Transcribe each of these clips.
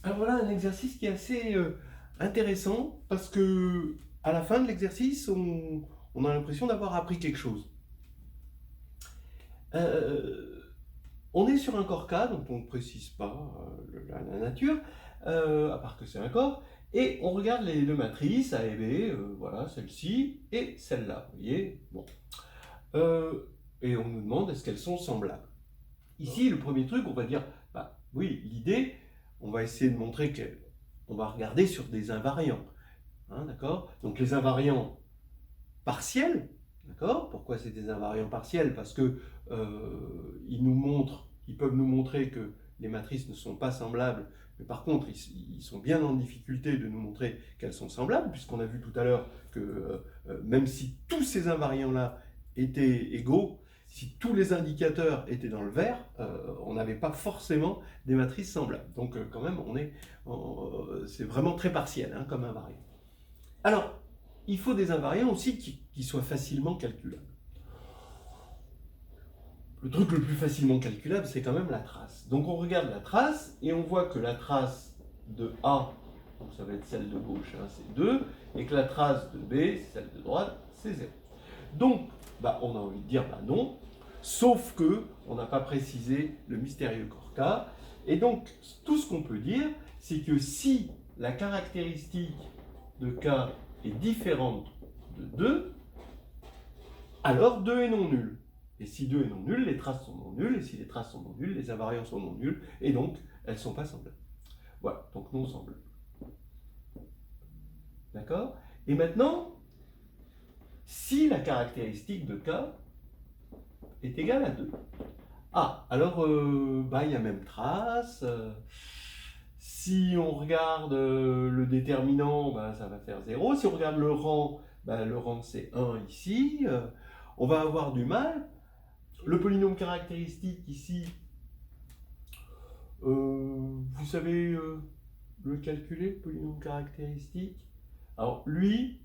Alors voilà un exercice qui est assez intéressant parce que à la fin de l'exercice, on a l'impression d'avoir appris quelque chose. Euh, on est sur un corps K, dont on ne précise pas la nature, à part que c'est un corps, et on regarde les deux matrices A et B, voilà, celle-ci et celle-là, vous voyez. Bon. Euh, et on nous demande est-ce qu'elles sont semblables. Ici, le premier truc, on va dire, bah oui, l'idée, on va essayer de montrer qu'on va regarder sur des invariants. Hein, d'accord? Donc les invariants partiels, d'accord? Pourquoi c'est des invariants partiels? Parce que ils peuvent nous montrer que les matrices ne sont pas semblables, mais par contre, ils sont bien en difficulté de nous montrer qu'elles sont semblables, puisqu'on a vu tout à l'heure que même si tous ces invariants-là étaient égaux, si tous les indicateurs étaient dans le vert, on n'avait pas forcément des matrices semblables. Donc quand même, c'est vraiment très partiel hein, comme invariant. Alors, il faut des invariants aussi qui soient facilement calculables. Le truc le plus facilement calculable, c'est quand même la trace. Donc on regarde la trace et on voit que la trace de A, donc ça va être celle de gauche, hein, c'est 2, et que la trace de B, celle de droite, c'est 0. Donc, bah, on a envie de dire bah non, sauf que on n'a pas précisé le mystérieux corps K. Et donc, tout ce qu'on peut dire, c'est que si la caractéristique de K est différente de 2, alors 2 est non nul. Et si 2 est non nul, les traces sont non nulles, et si les traces sont non nulles, les invariants sont non nuls, et donc elles ne sont pas semblables. Voilà, donc non semblables. D'accord? Et maintenant, si la caractéristique de K est égale à 2. Ah, alors, bah, il y a même trace. Si on regarde le déterminant, bah, ça va faire 0. Si on regarde bah, le rang c'est 1 ici. On va avoir du mal. Le polynôme caractéristique ici, vous savez le calculer, le polynôme caractéristique? Alors lui,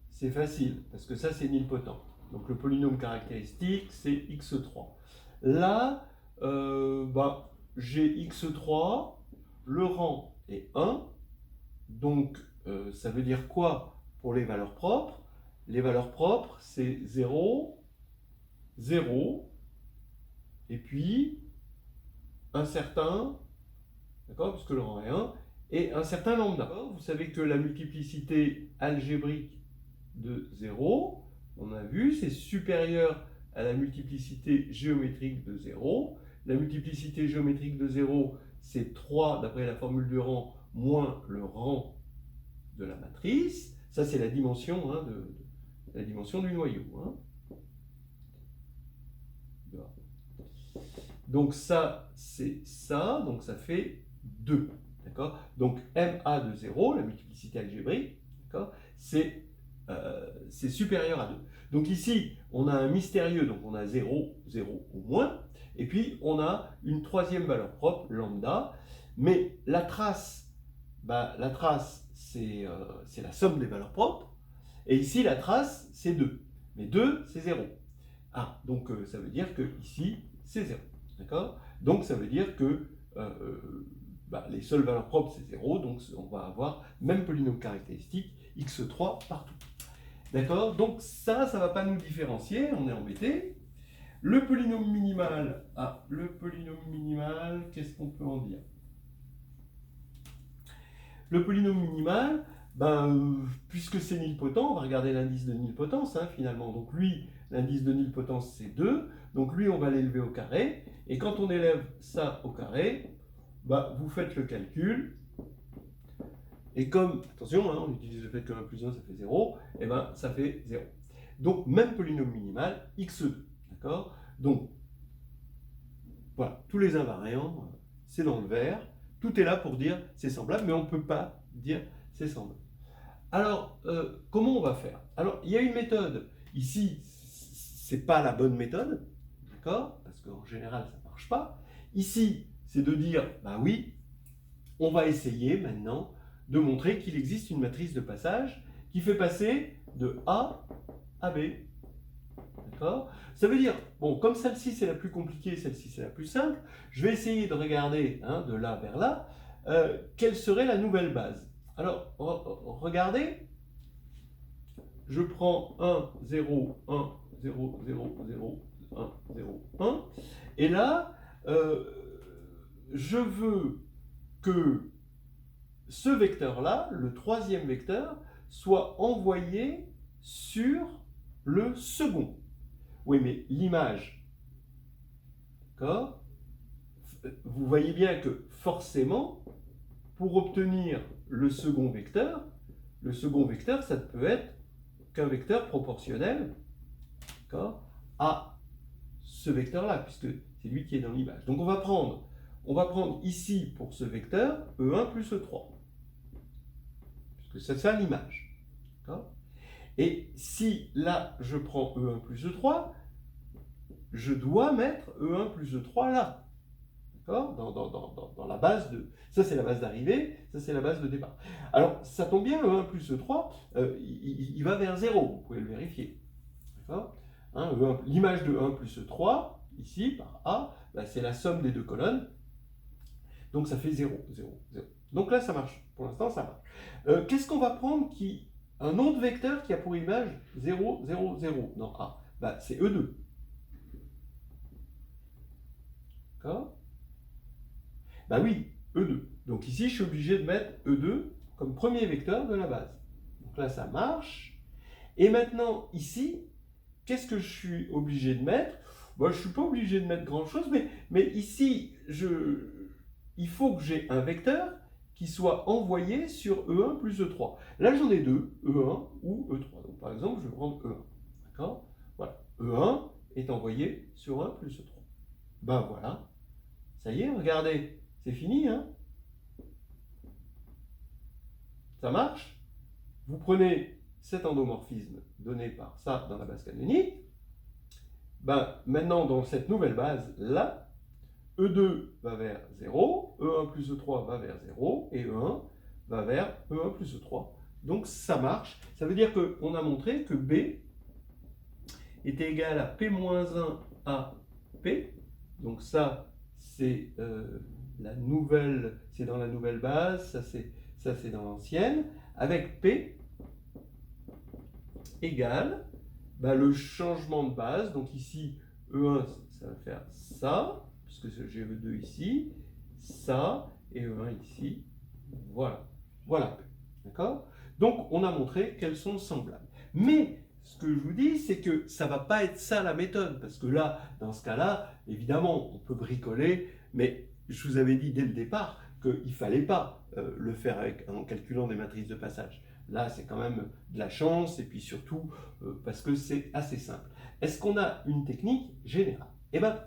c'est facile, parce que ça c'est nilpotent. Donc le polynôme caractéristique, c'est x3. Là, bah, j'ai x3, le rang est 1, donc ça veut dire quoi pour les valeurs propres? Les valeurs propres, c'est 0, 0, et puis un certain, d'accord, puisque le rang est 1, et un certain lambda. Vous savez que la multiplicité algébrique de 0, on a vu, c'est supérieur à la multiplicité géométrique de 0. La multiplicité géométrique de 0, c'est 3, d'après la formule de rang, moins le rang de la matrice. Ça, c'est la dimension, hein, la dimension du noyau. Hein. Donc ça, c'est ça, donc ça fait 2. D'accord? Donc MA de 0, la multiplicité algébrique, c'est supérieur à 2. Donc ici, on a un mystérieux, donc on a 0, 0 ou moins, et puis on a une troisième valeur propre, lambda, mais la trace, bah, c'est la somme des valeurs propres, et ici, la trace, c'est 2. Mais 2, c'est 0. Ah, donc ça veut dire que ici, c'est 0. D'accord? Donc ça veut dire que bah, les seules valeurs propres, c'est 0, donc on va avoir même polynôme caractéristique, x3 partout. D'accord? Donc ça ne va pas nous différencier, on est embêté. Le polynôme minimal, qu'est-ce qu'on peut en dire? Le polynôme minimal, ben, puisque c'est nilpotent, on va regarder l'indice de nilpotence hein, finalement. Donc lui, l'indice de nilpotence c'est 2, donc lui on va l'élever au carré, et quand on élève ça au carré, bah, vous faites le calcul, et comme, attention, hein, on utilise le fait que 1 plus 1 ça fait 0, et ben ça fait 0. Donc même polynôme minimal, x2, d'accord? Donc voilà, tous les invariants, c'est dans le vert, tout est là pour dire c'est semblable, mais on ne peut pas dire c'est semblable. Alors, comment on va faire? Alors, il y a une méthode. Ici, c'est pas la bonne méthode, d'accord? Parce qu'en général, ça ne marche pas. Ici, c'est de dire, bah oui, on va essayer maintenant de montrer qu'il existe une matrice de passage qui fait passer de A à B. D'accord? Ça veut dire, bon, comme celle-ci c'est la plus compliquée, celle-ci c'est la plus simple, je vais essayer de regarder hein, de là vers là. quelle serait la nouvelle base? Alors, regardez, je prends 1, 0, 1, 0, 0, 0, 1, 0, 1, et là, je veux que ce vecteur-là, le troisième vecteur, soit envoyé sur le second. Oui, mais l'image, d'accord? Vous voyez bien que forcément, pour obtenir le second vecteur, ça ne peut être qu'un vecteur proportionnel, d'accord, à ce vecteur-là, puisque c'est lui qui est dans l'image. Donc on va prendre ici pour ce vecteur E1 plus E3, puisque c'est ça l'image. Et si là je prends E1 plus E3, je dois mettre E1 plus E3 là. Dans la base de... Ça, c'est la base d'arrivée, ça, c'est la base de départ. Alors, ça tombe bien, E1 plus E3, il va vers 0, vous pouvez le vérifier. D'accord, hein, l'image de 1 plus E3, ici, par A, bah, c'est la somme des deux colonnes. Donc, ça fait 0, 0, 0. Donc là, ça marche. Pour l'instant, ça marche. Qu'est-ce qu'on va prendre qui... Un autre vecteur qui a pour image 0, 0, 0 dans A, bah, c'est E2. D'accord? Ben oui, E2. Donc ici, je suis obligé de mettre E2 comme premier vecteur de la base. Donc là, ça marche. Et maintenant, ici, qu'est-ce que je suis obligé de mettre? Bon, je ne suis pas obligé de mettre grand-chose, mais ici, il faut que j'ai un vecteur qui soit envoyé sur E1 plus E3. Là, j'en ai deux, E1 ou E3. Donc par exemple, je vais prendre E1. D'accord? Voilà. E1 est envoyé sur 1 plus E3. Ben voilà. Ça y est, regardez. C'est fini, hein? Ça marche? Vous prenez cet endomorphisme donné par ça dans la base canonique. Ben, maintenant, dans cette nouvelle base, là, E2 va vers 0, E1 plus E3 va vers 0, et E1 va vers E1 plus E3. Donc ça marche. Ça veut dire qu'on a montré que B était égal à P-1 à P. Donc ça, c'est c'est dans la nouvelle base, ça c'est dans l'ancienne, avec P égale le changement de base. Donc ici, E1, ça va faire ça, puisque j'ai E2 ici, ça, et E1 ici, voilà. Voilà. D'accord? Donc, on a montré qu'elles sont semblables. Mais, ce que je vous dis, c'est que ça ne va pas être ça la méthode, parce que là, dans ce cas-là, évidemment, on peut bricoler, mais je vous avais dit dès le départ qu'il ne fallait pas le faire en calculant des matrices de passage. Là, c'est quand même de la chance, et puis surtout parce que c'est assez simple. Est-ce qu'on a une technique générale? Eh bien,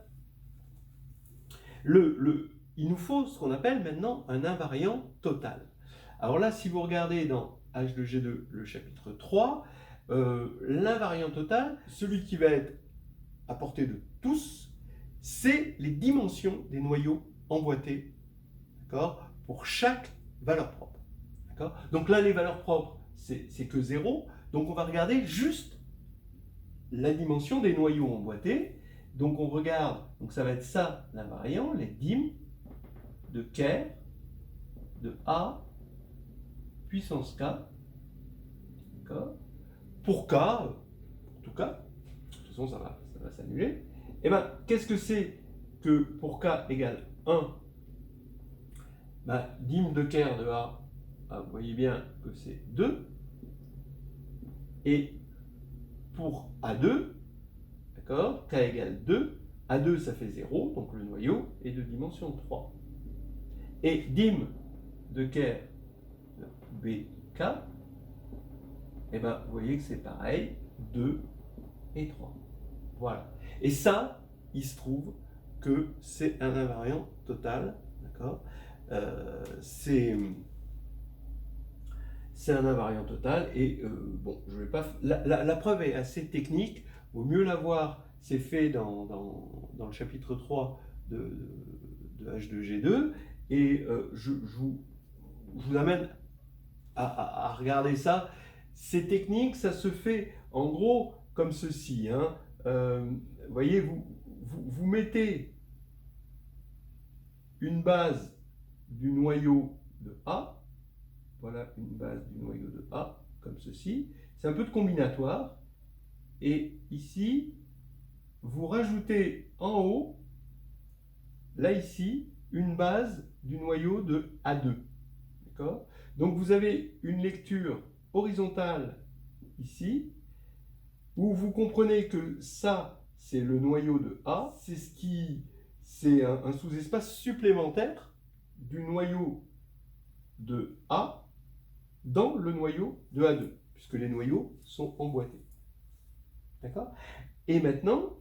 il nous faut ce qu'on appelle maintenant un invariant total. Alors là, si vous regardez dans H de G2, le chapitre 3, l'invariant total, celui qui va être à portée de tous, c'est les dimensions des noyaux emboîtés, pour chaque valeur propre. Donc là, les valeurs propres, c'est que 0. Donc on va regarder juste la dimension des noyaux emboîtés. Donc on regarde, donc ça va être ça l'invariant, les dim de Kerr de A puissance K, pour K, pour tout K, de toute façon ça va s'annuler. Et bien, qu'est-ce que c'est que pour K égale 1? Dim de Kerr de A, vous voyez bien que c'est 2. Et pour A2, d'accord, K égale 2, A2 ça fait 0, donc le noyau est de dimension 3. Et dim de Kerr de BK, et ben vous voyez que c'est pareil, 2 et 3. Voilà. Et ça, il se trouve que c'est un invariant total, d'accord, c'est un invariant total, et bon, je vais pas... La preuve est assez technique, vaut mieux la voir, c'est fait dans le chapitre 3 de H2G2, et je vous amène à regarder ça. C'est technique, ça se fait en gros comme ceci, hein. Vous voyez, vous mettez une base du noyau de A. Voilà une base du noyau de A, comme ceci. C'est un peu de combinatoire. Et ici, vous rajoutez en haut, là ici, une base du noyau de A2. D'accord? Donc vous avez une lecture horizontale ici, où vous comprenez que ça, c'est le noyau de A, c'est un sous-espace supplémentaire du noyau de A dans le noyau de A2, puisque les noyaux sont emboîtés. D'accord? Et maintenant,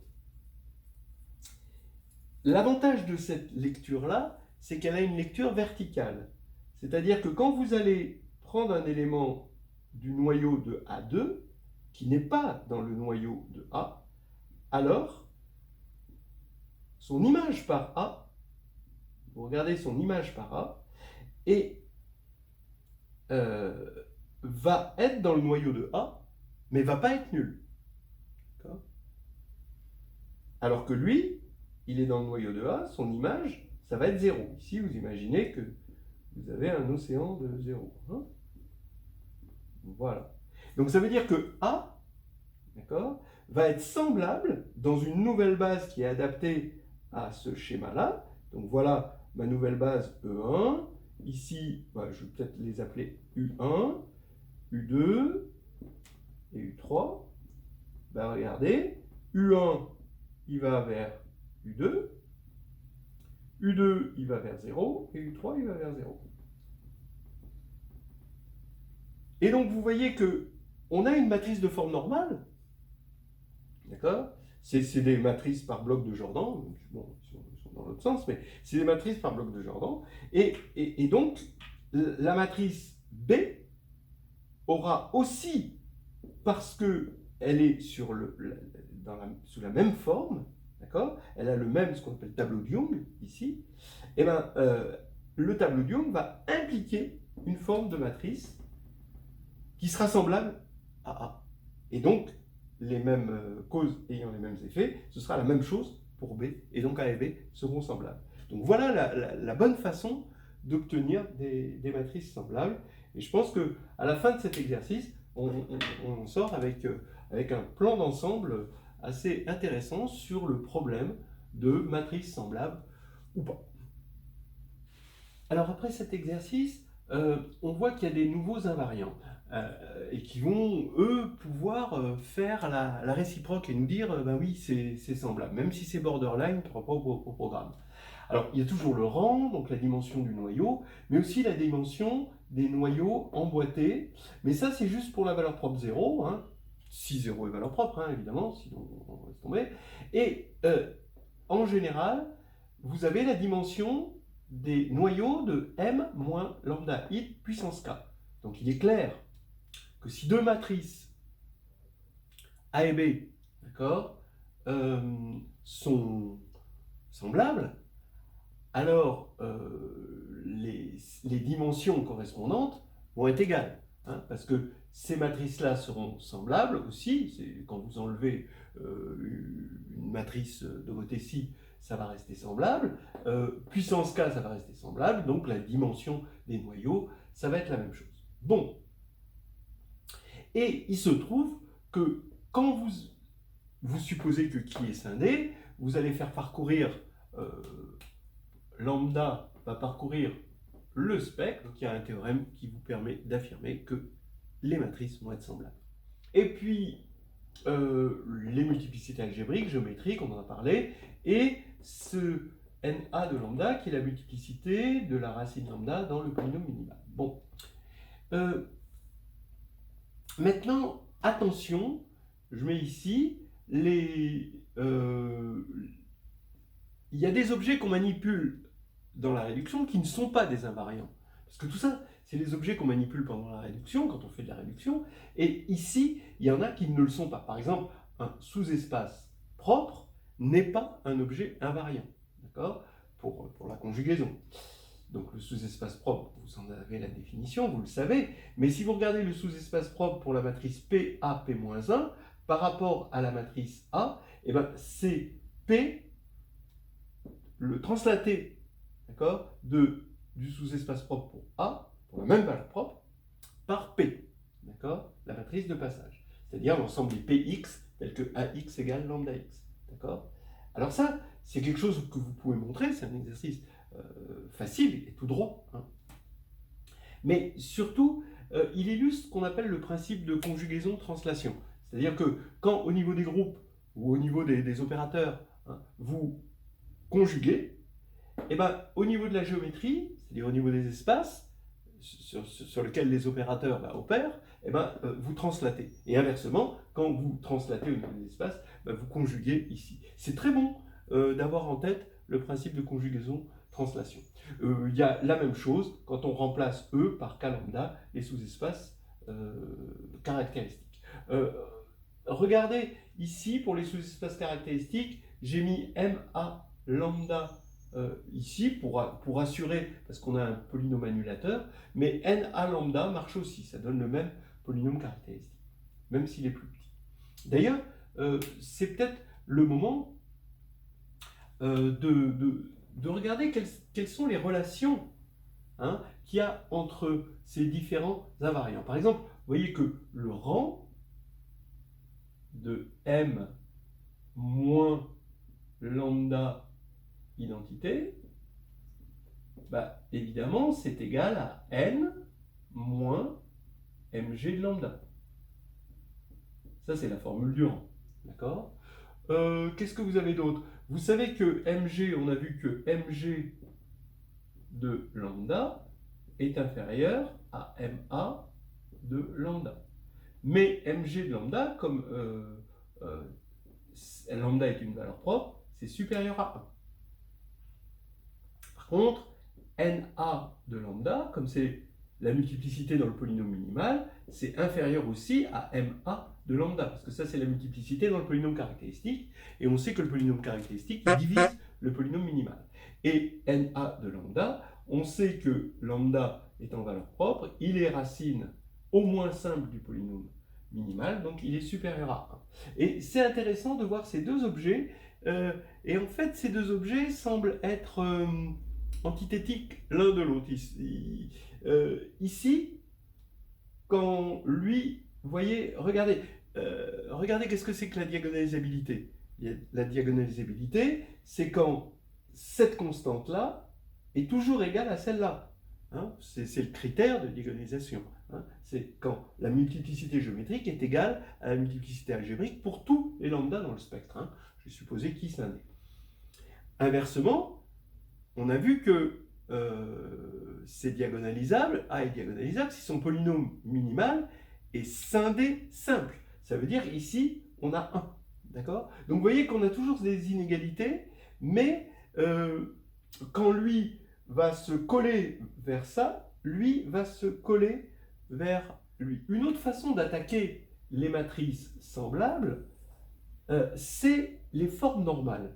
l'avantage de cette lecture-là, c'est qu'elle a une lecture verticale. C'est-à-dire que quand vous allez prendre un élément du noyau de A2, qui n'est pas dans le noyau de A, alors son image par A, vous regardez son image par A, et va être dans le noyau de A, mais va pas être nul. Alors que lui, il est dans le noyau de A, son image, ça va être 0. Ici, vous imaginez que vous avez un océan de 0. Hein? Voilà. Donc ça veut dire que A, d'accord, va être semblable dans une nouvelle base qui est adaptée à ce schéma-là. Donc voilà ma nouvelle base E1. Ici, je vais peut-être les appeler U1, U2 et U3. Regardez, U1, il va vers U2, U2, il va vers 0, et U3, il va vers 0. Et donc, vous voyez que on a une matrice de forme normale, d'accord? C'est des matrices par bloc de Jordan, bon, ils sont dans l'autre sens, mais c'est des matrices par bloc de Jordan. Et donc, la matrice B aura aussi, parce qu'elle est sous la même forme, d'accord? Elle a le même, ce qu'on appelle tableau de Young, ici. Et le tableau de Young va impliquer une forme de matrice qui sera semblable à A. Et donc, les mêmes causes ayant les mêmes effets, ce sera la même chose pour B, et donc A et B seront semblables. Donc voilà la bonne façon d'obtenir des matrices semblables. Et je pense qu'à la fin de cet exercice, on sort avec un plan d'ensemble assez intéressant sur le problème de matrices semblables ou pas. Alors après cet exercice, on voit qu'il y a des nouveaux invariants et qui vont, eux, pouvoir faire la réciproque et nous dire, oui, c'est semblable, même si c'est borderline par rapport au programme. Alors, il y a toujours le rang, donc la dimension du noyau, mais aussi la dimension des noyaux emboîtés. Mais ça, c'est juste pour la valeur propre 0, hein, si 0 est valeur propre, hein, évidemment, sinon on laisse tomber. Et en général, vous avez la dimension des noyaux de m moins lambda i puissance k. Donc il est clair que si deux matrices A et B, d'accord, sont semblables, alors les dimensions correspondantes vont être égales, hein, parce que ces matrices-là seront semblables aussi. Quand vous enlevez une matrice de côté ci, ça va rester semblable. Puissance k, ça va rester semblable. Donc la dimension des noyaux, ça va être la même chose. Bon. Et il se trouve que quand vous supposez que qui est scindé, vous allez faire parcourir lambda va parcourir le spectre, donc il y a un théorème qui vous permet d'affirmer que les matrices vont être semblables. Et puis, les multiplicités algébriques, géométriques, on en a parlé, et ce NA de lambda qui est la multiplicité de la racine lambda dans le polynôme minimal. Bon. Maintenant, attention, je mets ici il y a des objets qu'on manipule dans la réduction qui ne sont pas des invariants. Parce que tout ça, c'est les objets qu'on manipule pendant la réduction, quand on fait de la réduction. Et ici, il y en a qui ne le sont pas. Par exemple, un sous-espace propre n'est pas un objet invariant. D'accord ? Pour la conjugaison. Donc le sous-espace propre, vous en avez la définition, vous le savez. Mais si vous regardez le sous-espace propre pour la matrice PA, P-1, par rapport à la matrice A, c'est P, le translaté, d'accord, de du sous-espace propre pour A, pour la même valeur propre, par P, d'accord? La matrice de passage, c'est-à-dire l'ensemble des Px tels que Ax égale lambda x, d'accord? Alors ça, c'est quelque chose que vous pouvez montrer, c'est un exercice facile et tout droit, hein. Mais surtout, il illustre ce qu'on appelle le principe de conjugaison-translation. C'est-à-dire que quand au niveau des groupes ou au niveau des opérateurs, hein, vous conjuguez, et ben, au niveau de la géométrie, c'est-à-dire au niveau des espaces sur lesquels les opérateurs opèrent, et ben, vous translatez. Et inversement, quand vous translatez au niveau des espaces, vous conjuguez ici. C'est très bon d'avoir en tête le principe de conjugaison-translation. Il y a la même chose quand on remplace E par K lambda, les sous-espaces caractéristiques. Regardez ici, pour les sous-espaces caractéristiques, j'ai mis MA lambda ici pour assurer, parce qu'on a un polynôme annulateur, mais NA lambda marche aussi, ça donne le même polynôme caractéristique, même s'il est plus petit. D'ailleurs, c'est peut-être le moment de regarder quelles sont les relations, hein, qu'il y a entre ces différents invariants. Par exemple, vous voyez que le rang de M moins lambda identité, évidemment, c'est égal à N moins mg de lambda. Ça, c'est la formule du rang. D'accord? Qu'est-ce que vous avez d'autre? Vous savez que mg, on a vu que mg de lambda est inférieur à ma de lambda. Mais mg de lambda, comme lambda est une valeur propre, c'est supérieur à 1. Par contre, na de lambda, comme c'est la multiplicité dans le polynôme minimal, c'est inférieur aussi à ma de lambda, parce que ça c'est la multiplicité dans le polynôme caractéristique, et on sait que le polynôme caractéristique divise le polynôme minimal. Et na de lambda, on sait que lambda est en valeur propre, il est racine au moins simple du polynôme minimal, donc il est supérieur à 1. Et c'est intéressant de voir ces deux objets, et en fait ces deux objets semblent être antithétiques l'un de l'autre. Ici, quand lui, vous voyez, regardez qu'est-ce que c'est que la diagonalisabilité. La diagonalisabilité, c'est quand cette constante-là est toujours égale à celle-là. Hein, c'est le critère de diagonalisation. Hein, c'est quand la multiplicité géométrique est égale à la multiplicité algébrique pour tous les lambda dans le spectre. Hein, je vais supposer qui scindé. Inversement, on a vu que c'est diagonalisable, A est diagonalisable si son polynôme minimal est scindé simple. Ça veut dire ici, on a 1. D'accord? Donc vous voyez qu'on a toujours des inégalités, mais quand lui va se coller vers ça, lui va se coller vers lui. Une autre façon d'attaquer les matrices semblables, c'est les formes normales.